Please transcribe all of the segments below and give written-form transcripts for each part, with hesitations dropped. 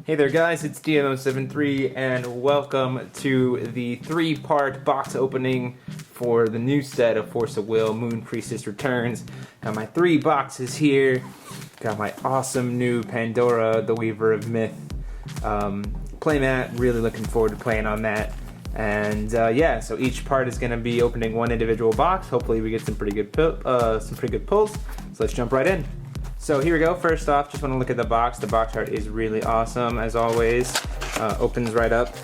Hey there guys, it's DMO73 and welcome to the 3-part box opening for the new set of Force of Will, Moon Priestess Returns. Got my 3 boxes here. Got my awesome new Pandora, the Weaver of Myth playmat. Really looking forward to playing on that. And yeah, so each part is going to be opening one individual box. Hopefully we get some pretty good pulls. So let's jump right in. So here we go. First off, just want to look at the box. The box art is really awesome, as always. Opens right up.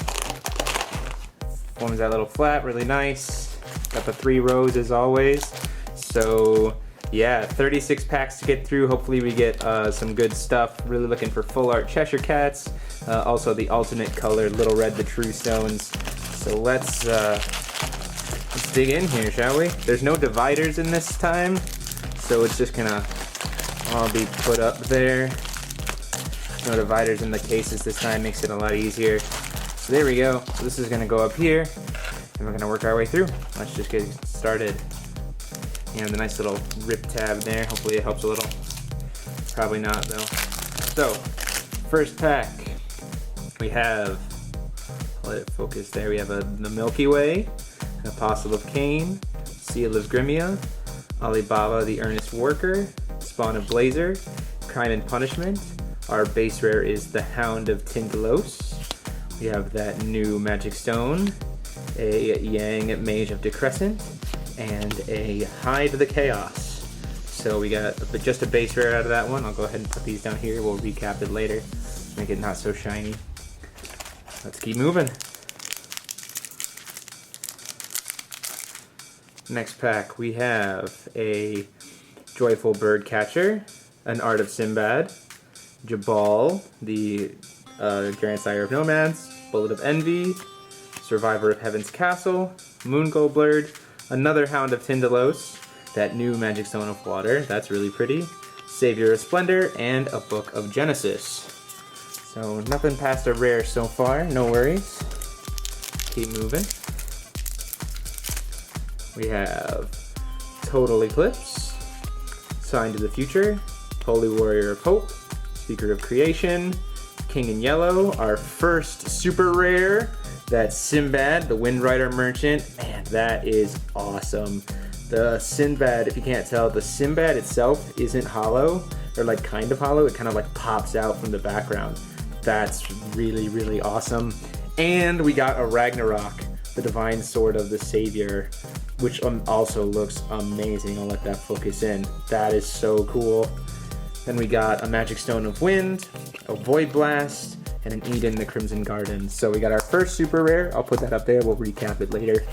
Forms that little flap, really nice. Got the 3 rows as always. So yeah, 36 packs to get through. Hopefully we get some good stuff. Really looking for full art Cheshire Cats. Also the alternate color, Little Red, the True Stones. So let's dig in here, shall we? There's no dividers in this time, so it's just gonna all be put up there. No dividers in the cases this time, makes it a lot easier. So there we go. So this is gonna go up here, and we're gonna work our way through. Let's just get started. You know, the nice little rip tab there. Hopefully it helps a little. Probably not though. So, first pack, we have, let it focus there, we have the Milky Way, an Apostle of Cain, Seal of Grimia, Alibaba the Earnest Worker, Spawn of Blazer, Crime and Punishment. Our base rare is the Hound of Tindalos. We have that new Magic Stone, a Yang Mage of Decrescent, and a Hide the Chaos. So we got just a base rare out of that one. I'll go ahead and put these down here. We'll recap it later. Make it not so shiny. Let's keep moving. Next pack, we have a Joyful Bird Catcher, an Art of Sinbad, Jabal, the Grandsire of Nomads, Bullet of Envy, Survivor of Heaven's Castle, Moon Goldblurred, another Hound of Tindalos, that new Magic Stone of Water, that's really pretty, Savior of Splendor, and a Book of Genesis. So nothing past a rare so far, no worries. Keep moving. We have Total Eclipse, Sign to the Future, Holy Warrior of Hope, Speaker of Creation, King in Yellow, our first super rare, that's Sinbad, the Wind Rider Merchant. Man, that is awesome. The Sinbad, if you can't tell, the Sinbad itself isn't hollow, or like kind of hollow, it kind of like pops out from the background. That's really, really awesome. And we got a Ragnarok, the Divine Sword of the Savior, which also looks amazing. I'll let that focus in. That is so cool. Then we got a Magic Stone of Wind, a Void Blast, and an Eden the Crimson Garden. So we got our first super rare. I'll put that up there. We'll recap it later.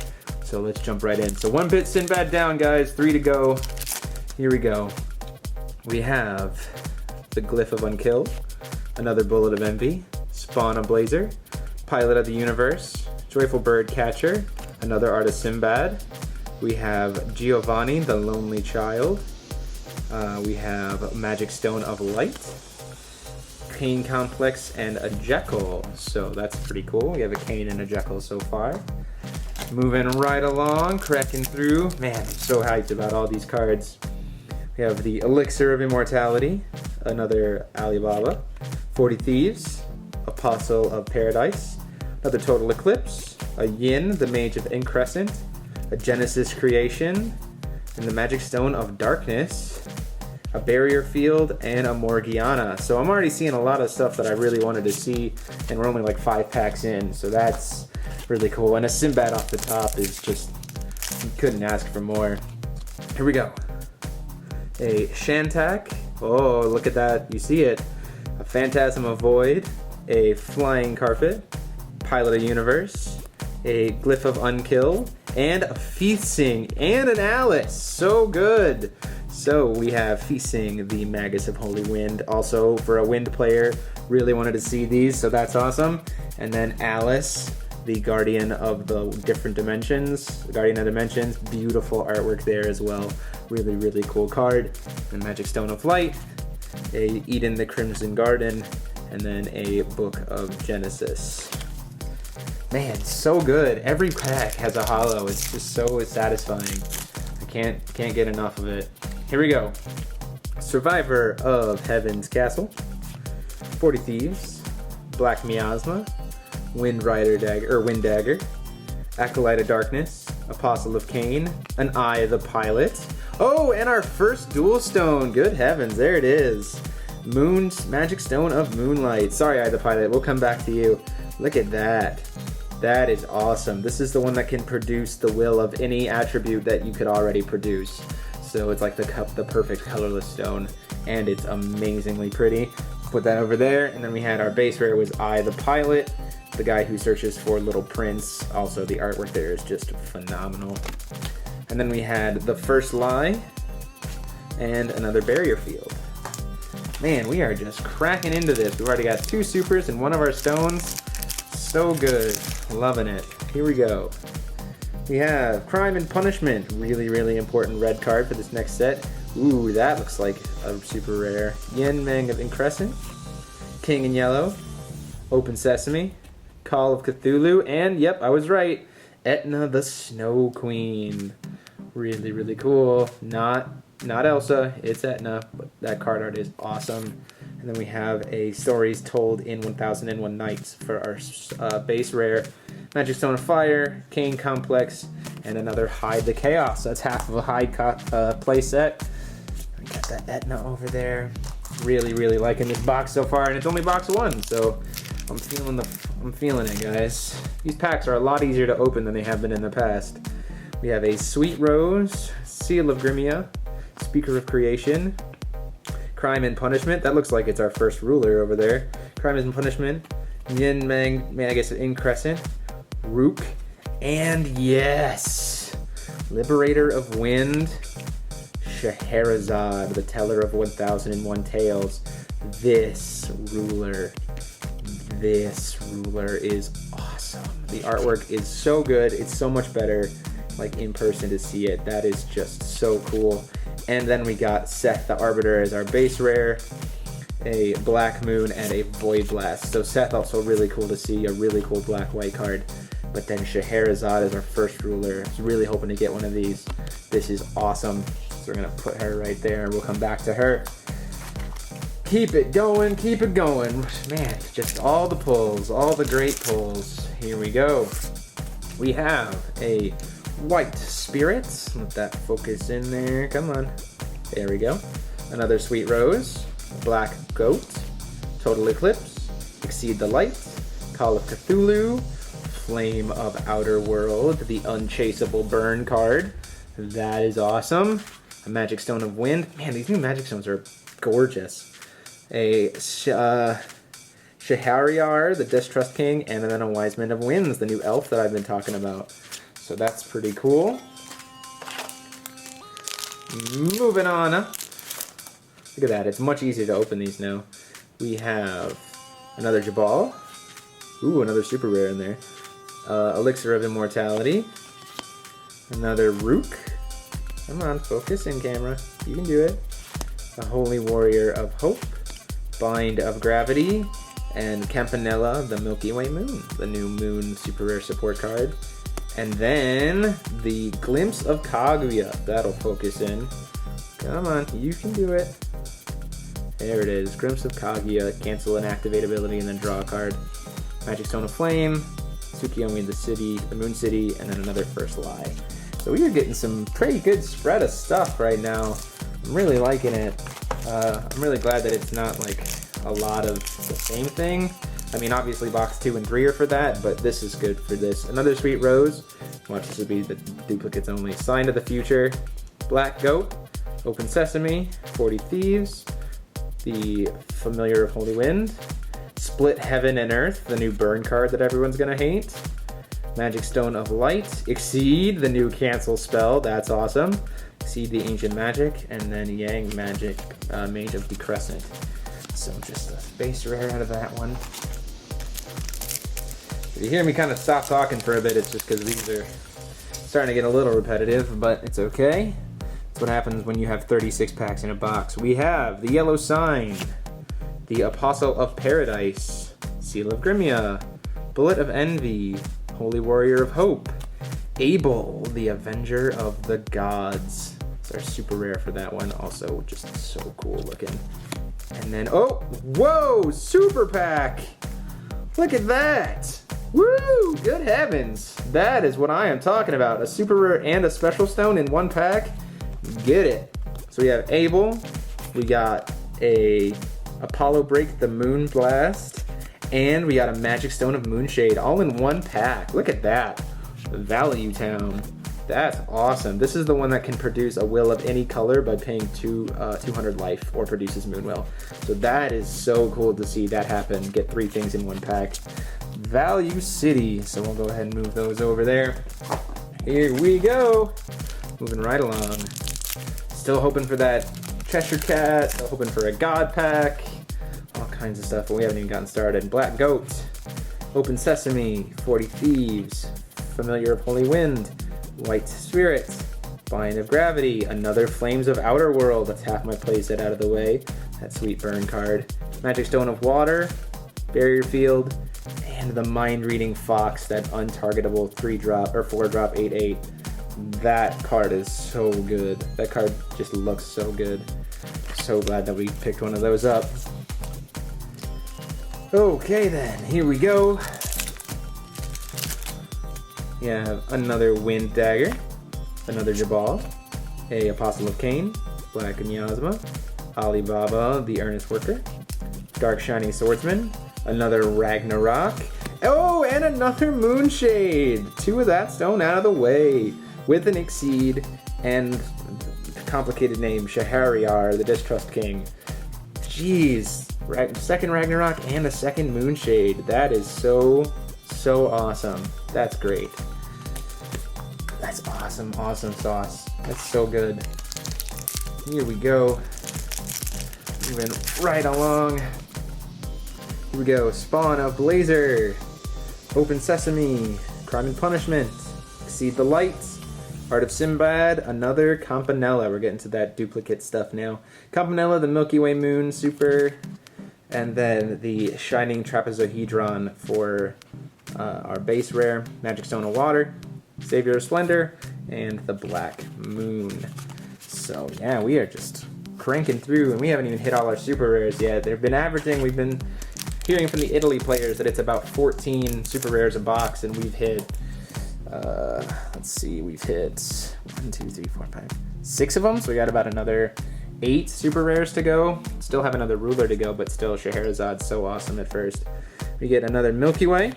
So let's jump right in. So 1 bit Sinbad down, guys. 3 to go. Here we go. We have the Glyph of Unkilled, another Bullet of Envy, Spawn of Blazer, Pilot of the Universe, Joyful Bird Catcher, another Art of Sinbad. We have Giovanni, the Lonely Child. We have Magic Stone of Light, Pain Complex, and a Jekyll. So that's pretty cool. We have a Cain and a Jekyll so far. Moving right along, cracking through. Man, I'm so hyped about all these cards. We have the Elixir of Immortality, another Alibaba, 40 Thieves, Apostle of Paradise, another Total Eclipse, a Yin, the Mage of Increscent, a Genesis Creation, and the Magic Stone of Darkness, a Barrier Field, and a Morgiana. So I'm already seeing a lot of stuff that I really wanted to see, and we're only like 5 packs in, so that's really cool. And a Sinbad off the top is just, you couldn't ask for more. Here we go. A Shantak. Oh, look at that. You see it. A Phantasm of Void, a Flying Carpet, Pilot of Universe, a Glyph of Unkill, and a Feasting, and an Alice. So good. So we have Feasting, the Magus of Holy Wind. Also, for a Wind player, really wanted to see these, so that's awesome. And then Alice, the Guardian of the Different Dimensions. Guardian of Dimensions, beautiful artwork there as well. Really, really cool card. The Magic Stone of Light, a Eden the Crimson Garden, and then a Book of Genesis. Man, so good. Every pack has a holo. It's just so satisfying. I can't get enough of it. Here we go. Survivor of Heaven's Castle, 40 Thieves, Black Miasma, Wind Rider Dagger, or Wind Dagger, Acolyte of Darkness, Apostle of Cain, an Eye of the Pilot. Oh, and our first dual stone. Good heavens, there it is. Magic Stone of Moonlight. Sorry, Eye of the Pilot, we'll come back to you. Look at that. That is awesome. This is the one that can produce the will of any attribute that you could already produce. So it's like the perfect colorless stone, and it's amazingly pretty. Put that over there, and then we had our base rare was Eye the Pilot, the guy who searches for Little Prince. Also, the artwork there is just phenomenal. And then we had the First Lie, and another Barrier Field. Man, we are just cracking into this. We've already got 2 supers and 1 of our stones. So good. Loving it. Here we go. We have Crime and Punishment. Really, really important red card for this next set. Ooh, that looks like a super rare. Yin Mang of Increscent. King in Yellow. Open Sesame. Call of Cthulhu. And, yep, I was right. Etna the Snow Queen. Really, really cool. Not Elsa, it's Etna, but that card art is awesome. And then we have a Stories Told in 1001 Nights for our base rare. Magic Stone of Fire, Kane Complex, and another Hide the Chaos. That's half of a Hide play set. We got that Etna over there. Really, really liking this box so far, and it's only box 1, so I'm feeling it, guys. These packs are a lot easier to open than they have been in the past. We have a Sweet Rose, Seal of Grimia, Speaker of Creation, Crime and Punishment. That looks like it's our first ruler over there. Crime and Punishment, Yin Mang, I guess Increscent, Rook, and yes, Liberator of Wind, Scheherazade, the Teller of 1001 Tales. This ruler is awesome. The artwork is so good. It's so much better like in person to see it. That is just so cool. And then we got Seth the Arbiter as our base rare, a Black Moon, and a Void Blast. So Seth also really cool to see, a really cool black-white card. But then Scheherazade is our first ruler. I was really hoping to get one of these. This is awesome. So we're gonna put her right there, and we'll come back to her. Keep it going, keep it going. Man, just all the pulls, all the great pulls. Here we go. We have a White Spirit. Let that focus in there. Come on. There we go. Another Sweet Rose. Black Goat. Total Eclipse. Exceed the Light. Call of Cthulhu. Flame of Outer World. The Unchaseable Burn card. That is awesome. A Magic Stone of Wind. Man, these new Magic Stones are gorgeous. A Shahryar, the Distrust King, and then a Wise Man of Winds, the new elf that I've been talking about. So that's pretty cool. Moving on up. Look at that, it's much easier to open these now. We have another Jabal. Ooh, another super rare in there. Elixir of Immortality. Another Rook. Come on, focus in, camera. You can do it. A Holy Warrior of Hope. Bind of Gravity. And Campanella, the Milky Way Moon. The new Moon super rare support card. And then the Glimpse of Kaguya. That'll focus in. Come on, you can do it. There it is. Glimpse of Kaguya. Cancel an activate ability and then draw a card. Magic Stone of Flame. Tsukiyomi the Moon City, and then another First Lie. So we are getting some pretty good spread of stuff right now. I'm really liking it. I'm really glad that it's not like a lot of the same thing. I mean, obviously box 2 and 3 are for that, but this is good for this. Another Sweet Rose. Watch, this will be the duplicates only. Sign of the Future. Black Goat. Open Sesame. 40 Thieves. The Familiar of Holy Wind. Split Heaven and Earth, the new burn card that everyone's gonna hate. Magic Stone of Light. Exceed, the new cancel spell. That's awesome. Exceed the Ancient Magic. And then Yang Magic, Mage of the Crescent. So just a base rare out of that one. If you hear me kind of stop talking for a bit, it's just because these are starting to get a little repetitive, but it's okay. That's what happens when you have 36 packs in a box. We have the Yellow Sign, the Apostle of Paradise, Seal of Grimia, Bullet of Envy, Holy Warrior of Hope, Abel, the Avenger of the Gods. It's our super rare for that one. Also, just so cool looking. And then, oh, whoa, super pack. Look at that! Woo! Good heavens! That is what I am talking about. A super rare and a special stone in one pack. Get it. So we have Abel. We got a Apollo Break the Moon Blast. And we got a Magic Stone of Moonshade all in one pack. Look at that. Value Town. That's awesome. This is the one that can produce a will of any color by paying 200 life or produces Moonwill. So that is so cool to see that happen. Get 3 things in one pack. Value City. So we'll go ahead and move those over there. Here we go. Moving right along. Still hoping for that Cheshire Cat. Still hoping for a God Pack. All kinds of stuff, but we haven't even gotten started. Black Goat. Open Sesame. 40 Thieves. Familiar of Holy Wind. White Spirit, Bind of Gravity, another Flames of Outer World. That's half my playset out of the way. That sweet burn card. Magic Stone of Water, Barrier Field, and the Mind Reading Fox, that untargetable 3-drop or 4-drop 8/8. That card is so good. That card just looks so good. So glad that we picked one of those up. Okay then, here we go. You have another Wind Dagger, another Jabal, a Apostle of Cain, Black Miasma, Alibaba, the Earnest Worker, Dark Shining Swordsman, another Ragnarok, oh, and another Moonshade! 2 of that stone out of the way, with an Exceed and complicated name, Shahariar, the Distrust King. Jeez, second Ragnarok and a second Moonshade. That is so awesome. That's great. That's awesome sauce. That's so good. Here we go. Moving right along. Here we go. Spawn of Blazer. Open Sesame. Crime and Punishment. Exceed the Light. Heart of Sinbad. Another Campanella. We're getting to that duplicate stuff now. Campanella, the Milky Way Moon Super. And then the Shining Trapezohedron for our base rare. Magic Stone of Water. Savior of Splendor, and the Black Moon. So yeah, we are just cranking through, and we haven't even hit all our super rares yet. They've been averaging, we've been hearing from the Italy players that it's about 14 super rares a box, and we've hit, let's see, we've hit 1, 2, 3, 4, 5, 6 of them, so we got about another 8 super rares to go. Still have another ruler to go, but still Scheherazad's so awesome at first. We get another Milky Way,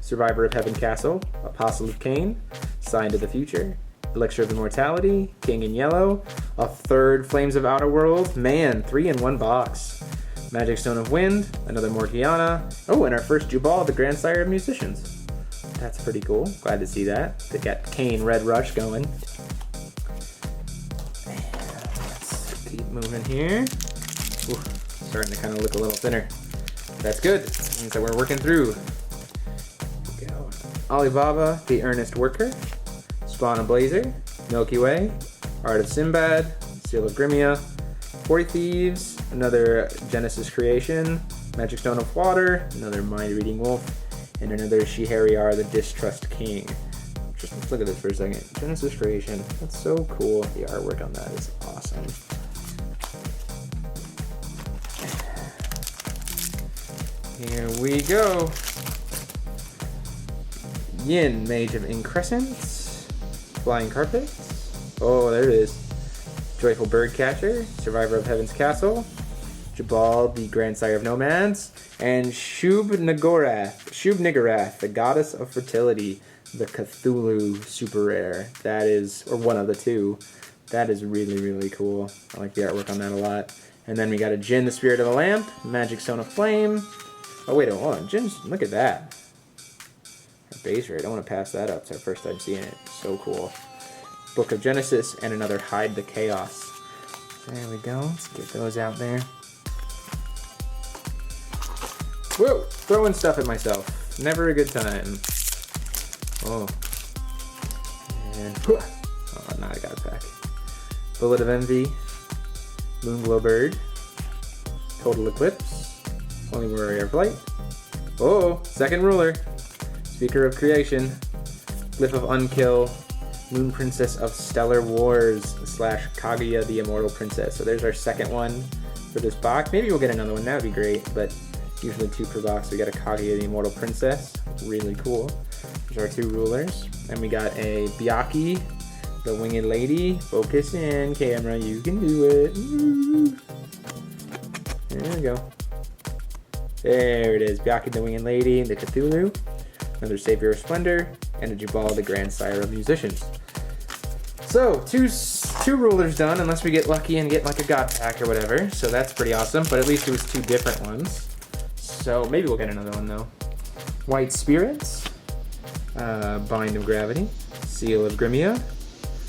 Survivor of Heaven Castle, Apostle of Cain, Sign to the Future, Elixir of Immortality, King in Yellow, a third Flames of Outer World, man, 3 in one box, Magic Stone of Wind, another Morgiana, oh, and our first Jubal, the Grandsire of Musicians. That's pretty cool, glad to see that. They got Cain Red Rush going. And let's keep moving here. Ooh, starting to kind of look a little thinner. That's good, means that we're working through. Alibaba, the Earnest Worker, Spawn of Blazer, Milky Way, Heart of Sinbad, Seal of Grimia, 40 Thieves, another Genesis Creation, Magic Stone of Water, another Mind Reading Wolf, and another Shihariar, the Distrust King. Just let's look at this for a second. Genesis Creation, that's so cool. The artwork on that is awesome. Here we go. Yin, Mage of Increscents, Flying Carpets, oh there it is, Joyful Birdcatcher, Survivor of Heaven's Castle, Jabal, the Grandsire of Nomads, and Shub-Niggurath, the Goddess of Fertility, the Cthulhu super rare. That is, or one of the 2, that is really cool. I like the artwork on that a lot. And then we got a Jinn, the Spirit of the Lamp, Magic Stone of Flame, oh wait, hold on, Jinn, look at that. Base rate. I want to pass that up. It's our first time seeing it. So cool. Book of Genesis and another Hide the Chaos. There we go. Let's get those out there. Whoa! Throwing stuff at myself. Never a good time. Oh. And oh, now I got it back. Bullet of Envy. Moonglow Bird. Total Eclipse. Holy Warrior of Light. Oh! Second ruler. Speaker of Creation, Glyph of Unkill, Moon Princess of Stellar Wars / Kaguya the Immortal Princess. So there's our second one for this box. Maybe we'll get another one, that would be great. But Usually 2 per box. We got a Kaguya the Immortal Princess. Really cool. There's our 2 rulers. And we got a Byaki, the Winged Lady. Focus in, camera. You can do it. Woo. There we go. There it is. Byaki the Winged Lady, the Cthulhu. Another Savior of Splendor. And a Jubal, the Grandsire of Musicians. So, two rulers done, unless we get lucky and get like a god pack or whatever. So that's pretty awesome, but at least it was 2 different ones. So maybe we'll get another one though. White Spirits, Bind of Gravity, Seal of Grimia,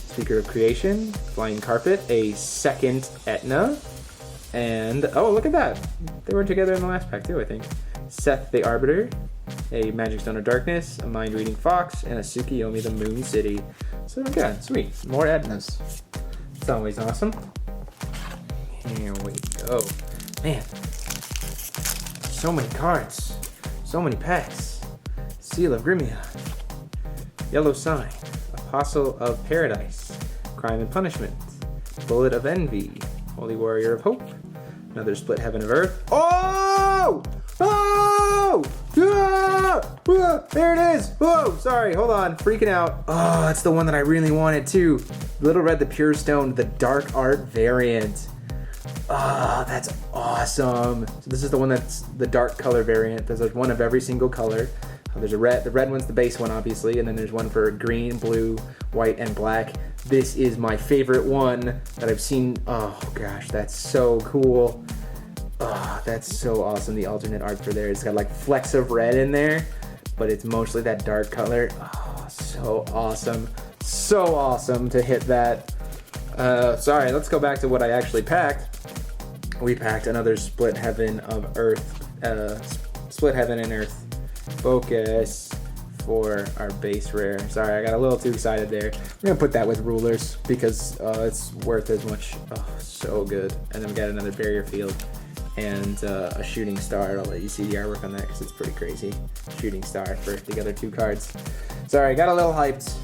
Speaker of Creation, Flying Carpet, a second Etna, and oh, look at that. They were together in the last pack too, I think. Seth the Arbiter, a Magic Stone of Darkness, a Mind Reading Fox, and a Tsukiyomi the Moon City. So yeah, sweet. More Etnas. It's always awesome. Here we go. Man, so many cards. So many packs. Seal of Grimia. Yellow Sign. Apostle of Paradise. Crime and Punishment. Bullet of Envy. Holy Warrior of Hope. Another Split Heaven of Earth. Oh! Oh! Ah! There it is! Whoa! Sorry, hold on. Freaking out. Oh, that's the one that I really wanted too. Little Red the Pure Stone, the Dark Art variant. Oh, that's awesome. So this is the one that's the dark color variant. There's one of every single color. There's a red. The red one's the base one, obviously, and then there's one for green, blue, white, and black. This is my favorite one that I've seen. Oh gosh, that's so cool. Oh, that's so awesome. The alternate art for there. It's got like flecks of red in there, but it's mostly that dark color. Oh, so awesome. So awesome to hit that. Sorry, let's go back to what I actually packed. We packed another Split Heaven of Earth. Split Heaven and Earth focus for our base rare. Sorry, I got a little too excited there. We're gonna put that with rulers because it's worth as much. Oh, so good. And then we got another Barrier Field and a Shooting Star. I'll let you see the artwork on that because it's pretty crazy. Shooting Star for the other 2 cards. Sorry, got a little hyped.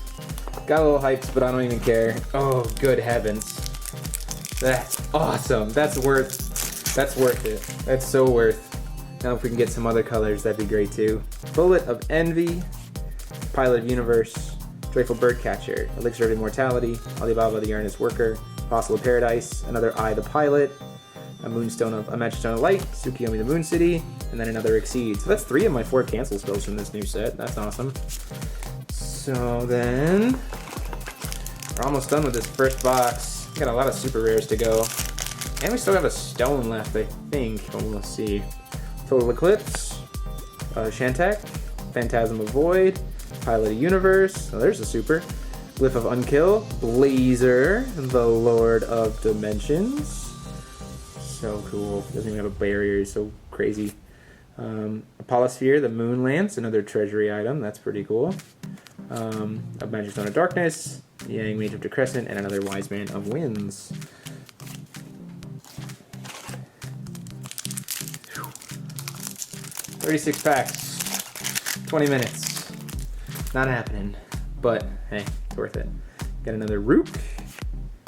But I don't even care. Oh, good heavens. That's awesome. That's worth it. That's so worth. Now if we can get some other colors, that'd be great too. Bullet of Envy, Pilot of Universe, Joyful Birdcatcher, Elixir of Immortality, Alibaba the Earnest Worker, Apostle of Paradise, another Eye the Pilot, a Magic Stone of Light, Tsukiyomi the Moon City, and then another Exceed. So that's 3 of my 4 cancel spells from this new set. That's awesome. So then, we're almost done with this first box. We got a lot of super rares to go. And we still have a stone left, I think, but we'll see. Total Eclipse, Shantak, Phantasm of Void, Pilot of Universe, oh, there's a super. Glyph of Unkill, Blazer, the Lord of Dimensions. So cool. Doesn't even have a barrier, so crazy. Apollosphere, the Moon Lance, another treasury item. That's pretty cool. A Magic Stone of Darkness, Yang Mage of Decrescent, and another Wise Man of Winds. 36 packs, 20 minutes. Not happening, but hey, it's worth it. Got another Rook.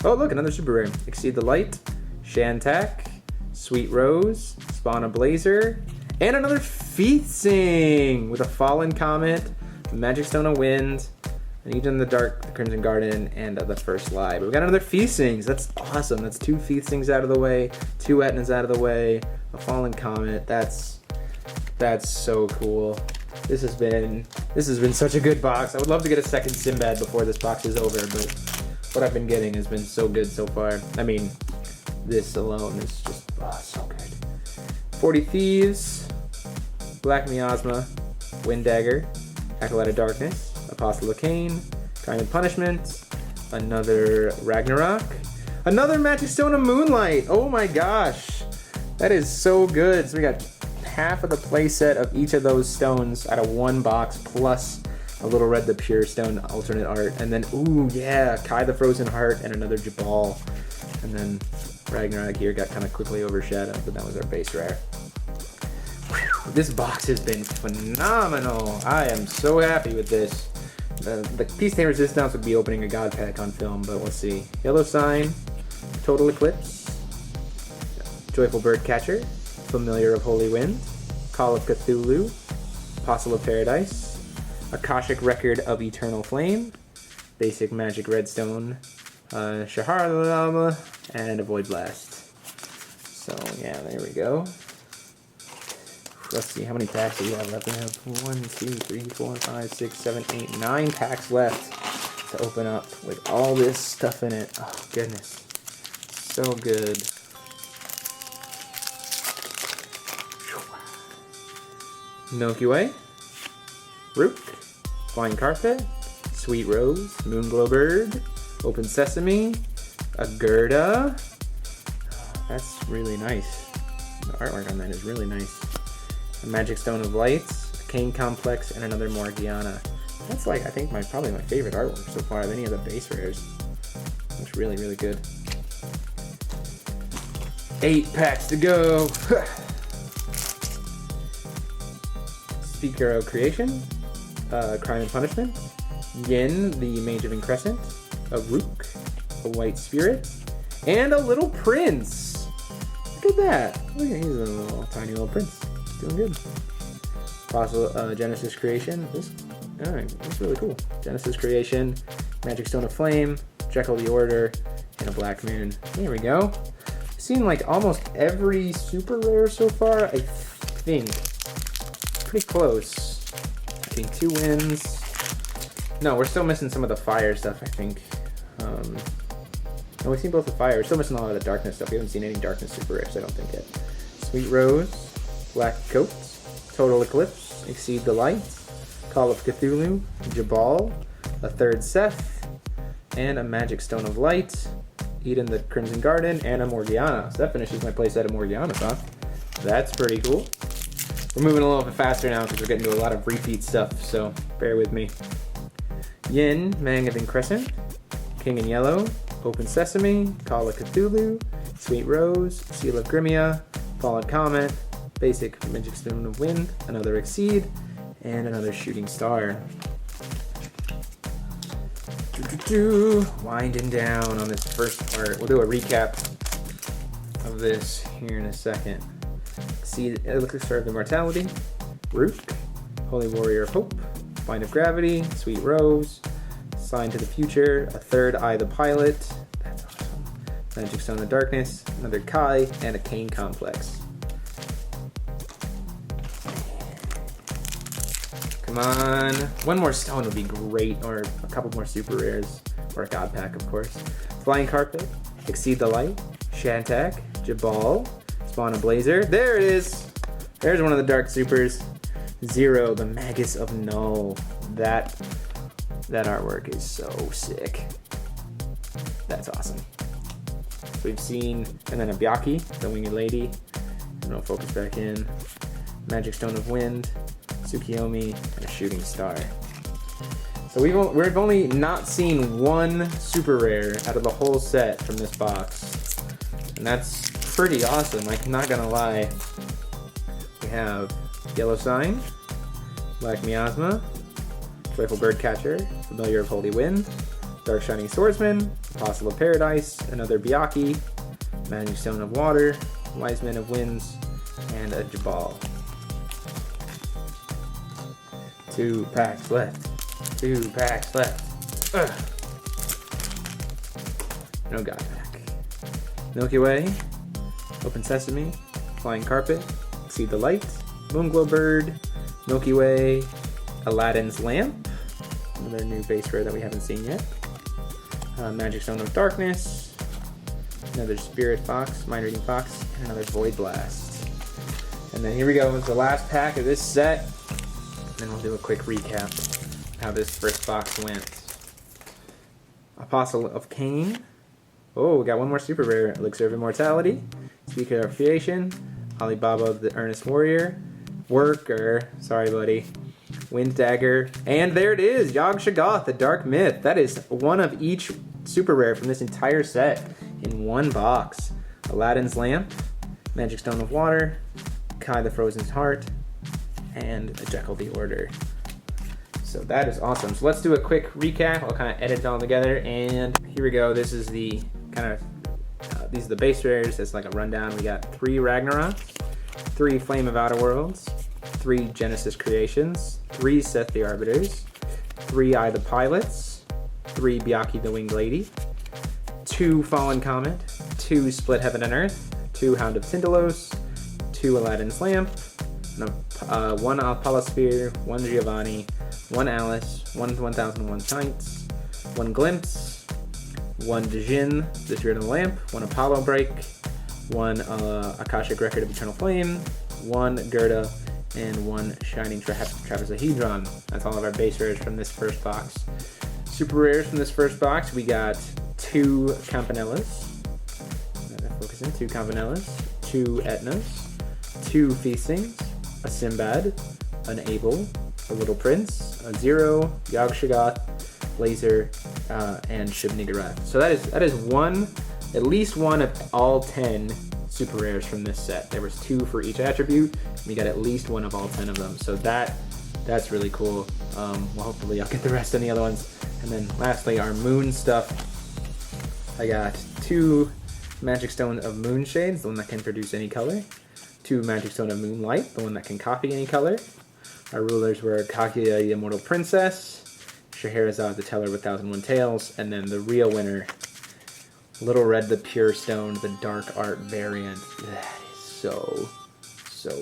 Oh, look, another super rare. Exceed the Light, Shantak, Sweet Rose, Spawn a Blazer, and another Featsing with a Fallen Comet, Magic Stone of Wind, and Eden in the Dark, the Crimson Garden, and the First Lie. But we got another Feastings. That's awesome. That's 2 Feastings out of the way, 2 Etnas out of the way, a Fallen Comet. That's so cool. This has been such a good box. I would love to get a second Sinbad before this box is over, but what I've been getting has been so good so far. I mean, this alone is just so good. 40 Thieves, Black Miasma, Wind Dagger, Acolyte of Darkness, Apostle of Cain, Crime and Punishment, another Ragnarok, another Magic Stone of Moonlight. Oh my gosh, that is so good. So we got half of the playset of each of those stones out of 1 box, plus a Little Red the Pure Stone alternate art, and then ooh yeah, Kai the Frozen Heart, and another Jabal, and then Ragnarok here got kind of quickly overshadowed, but that was our base rare. Whew, this box has been phenomenal. I am so happy with this. The Peace Tamer's Resistance would be opening a God Pack on film, but we'll see. Yellow Sign, Total Eclipse, Joyful Birdcatcher, Familiar of Holy Wind, Call of Cthulhu, Apostle of Paradise, Akashic Record of Eternal Flame, basic Magic Redstone, Shaharlama, and a Void Blast. So yeah, there we go. Let's see, how many packs do we have left? We have 1, 2, 3, 4, 5, 6, 7, 8, 9 packs left to open up with all this stuff in it. Oh goodness, so good. Milky Way, Rook, Flying Carpet, Sweet Rose, Moonglow Bird, Open Sesame, a Gerda. That's really nice. The artwork on that is really nice. A Magic Stone of Lights, a Cane Complex, and another Morgiana. That's like, I think, probably my favorite artwork so far of any of the base rares. Looks really, really good. 8 packs to go. Speaker of Creation, Crime and Punishment, Yin, the Mage of Increscent, a Rook, a White Spirit, and a little Prince. Look at that. Look at, he's a little tiny little prince. Doing good. Fossil Genesis Creation. That's really cool. Genesis Creation, Magic Stone of Flame, Jekyll the Order, and a Black Moon. There we go. I've seen like almost every super rare so far, I think. Pretty close. I think 2 wins. No, we're still missing some of the fire stuff, I think. No, we've seen both the fire. We're still missing a lot of the darkness stuff. We haven't seen any darkness super rares, I don't think yet. Sweet Rose, Black Coat, Total Eclipse, Exceed the Light, Call of Cthulhu, Jabal, a third Seth, and a Magic Stone of Light, Eden the Crimson Garden, and a Morgiana. So that finishes my playset of Morgiana, huh? That's pretty cool. We're moving a little bit faster now because we're getting to a lot of repeat stuff, so bear with me. Yin, Mang of Increscent, King in Yellow, Open Sesame, Call of Cthulhu, Sweet Rose, Seal of Grimia, Fallen Comet, basic Magic Stone of Wind, another Exceed, and another Shooting Star. Winding down on this first part. We'll do a recap of this here in a second. Exceed, Elixir of Immortality, Rook, Holy Warrior of Hope, Bind of Gravity, Sweet Rose, Sign to the Future, a third Eye the Pilot, that's awesome, Magic Stone of Darkness, another Kai, and a Cane Complex. Come on, one more stone would be great, or a couple more super rares, or a god pack of course. Flying Carpet, Exceed the Light, Shantak, Jabal, Spawn a Blazer, there it is! There's one of the dark supers. Zero, the Magus of Null. That artwork is so sick. That's awesome. So we've seen, and then a Byaki, the Winged Lady. And I'll focus back in. Magic Stone of Wind, Tsukiyomi, and a Shooting Star. So we've only not seen one super rare out of the whole set from this box. And that's pretty awesome, I'm not gonna lie. We have Yellow Sign, Black Miasma, Joyful Birdcatcher, Familiar of Holy Wind, Dark Shining Swordsman, Apostle of Paradise, another Byaki, Magic Stone of Water, Wise Men of Winds, and a Jabal. 2 packs left. 2 packs left. Ugh. No god pack. Milky Way, Open Sesame, Flying Carpet, Exceed the Light, Moonglow Bird, Milky Way, Aladdin's Lamp, another new base rare that we haven't seen yet, Magic Stone of Darkness, another Spirit Fox, Mind Reading Fox, and another Void Blast. And then here we go, it's the last pack of this set, and then we'll do a quick recap of how this first box went. Apostle of Cain. Oh, we got one more super rare, Elixir of Immortality, Speaker of Creation, Alibaba the Earnest Warrior, Worker, sorry buddy, Wind Dagger, and there it is, Yog Shoggoth, the Dark Myth. That is one of each super rare from this entire set in one box. Aladdin's Lamp, Magic Stone of Water, Kai the Frozen Heart, and a Jekyll the Order. So that is awesome. So let's do a quick recap. I'll kind of edit it all together, and here we go. This is the kind of these are the base rares. It's like a rundown. We got 3 Ragnarok, 3 Flame of Outer Worlds, 3 Genesis Creations, 3 Seth the Arbiters, 3 Eye the Pilots, 3 Byakuya the Winged Lady, 2 Fallen Comet, 2 Split Heaven and Earth, 2 Hound of Tindalos, 2 Aladdin's Lamp, 1 Apollo Sphere, 1 Giovanni, 1 Alice, 1 1001 Nights, 1 Glimpse, 1 Djinn, the Spirit of the Lamp, 1 Apollo Break, 1 Akashic Record of Eternal Flame, 1 Gerda, and 1 Shining Trapezohedron. That's all of our base rares from this first box. Super rares from this first box, we got 2 Campanellas, 2 Campanellas, 2 Etnas, 2 Feastings, a Sinbad, an Abel, a Little Prince, a Zero, Yog Shagoth, Laser, and Shib Niggurath. So that is at least one of all 10 super rares from this set. There was 2 for each attribute. We got at least one of all 10 of them. So that's really cool. Well, hopefully I'll get the rest on the other ones. And then lastly, our moon stuff. I got 2 Magic Stone of Moonshades, the one that can produce any color. 2 Magic Stone of Moonlight, the one that can copy any color. Our rulers were Kaguya, the Immortal Princess, Scheherazade, the Teller with 1001 Tales, and then the real winner, Little Red, the Pure Stone, the Dark Art variant. That is so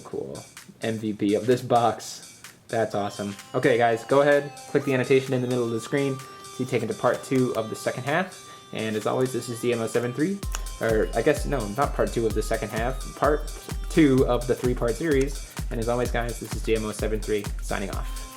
cool. MVP of this box. That's awesome. Okay, guys, go ahead, click the annotation in the middle of the screen to be taken to part 2 of the second half. And as always, this is DMO73. Or, I guess, no, not part 2 of the second half, part 2 of the 3-part series. And as always, guys, this is DMO73 signing off.